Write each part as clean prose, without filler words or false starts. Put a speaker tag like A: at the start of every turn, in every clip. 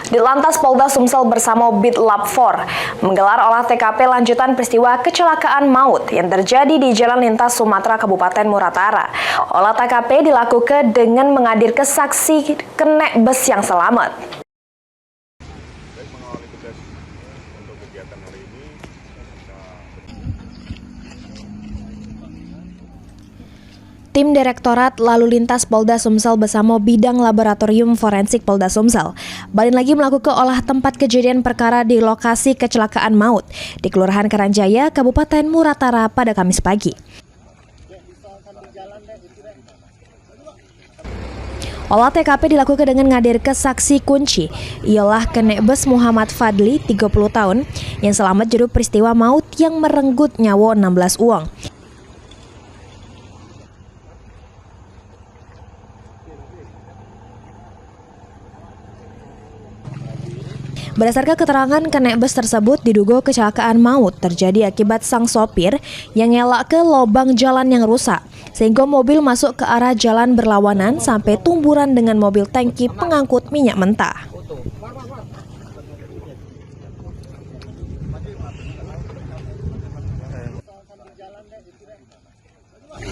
A: Ditlantas Polda Sumsel bersama Bitlab 4 menggelar olah TKP lanjutan peristiwa kecelakaan maut yang terjadi di Jalan Lintas Sumatera Kabupaten Muratara. Olah TKP dilakukan dengan menghadirkan saksi kenek bus yang selamat. Tim Direktorat Lalu Lintas Polda Sumsel bersama Bidang Laboratorium Forensik Polda Sumsel balik lagi melakukan olah tempat kejadian perkara di lokasi kecelakaan maut di Kelurahan Karangjaya, Kabupaten Muratara pada Kamis pagi. Olah TKP dilakukan dengan menghadirkan saksi kunci, ialah kenek bus Muhammad Fadli, 30 tahun, yang selamat juru peristiwa maut yang merenggut nyawa 16 uang. Berdasarkan keterangan kenek bus tersebut, diduga kecelakaan maut terjadi akibat sang sopir yang ngelak ke lubang jalan yang rusak, sehingga mobil masuk ke arah jalan berlawanan sampai tumburan dengan mobil tangki pengangkut minyak mentah.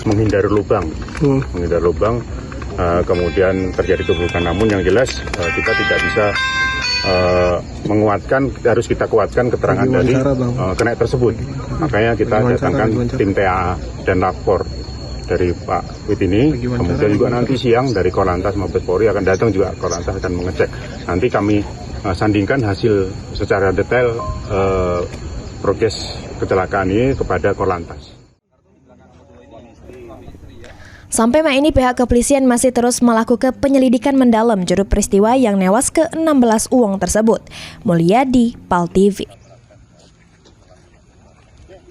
B: Menghindari lubang, kemudian terjadi tubukan. Namun yang jelas kita tidak bisa harus kita kuatkan keterangan dari kenek tersebut. Makanya kita datangkan tim TA dan lapor dari Pak Wit ini. Kemudian juga nanti siang dari Korlantas Mabes Polri akan datang juga, Korlantas akan mengecek. Nanti kami sandingkan hasil secara detail progres kecelakaan ini kepada Korlantas.
A: Sampai malam ini pihak kepolisian masih terus melakukan penyelidikan mendalam juru peristiwa yang newas ke-16 uang tersebut. Mulyadi, PAL TV.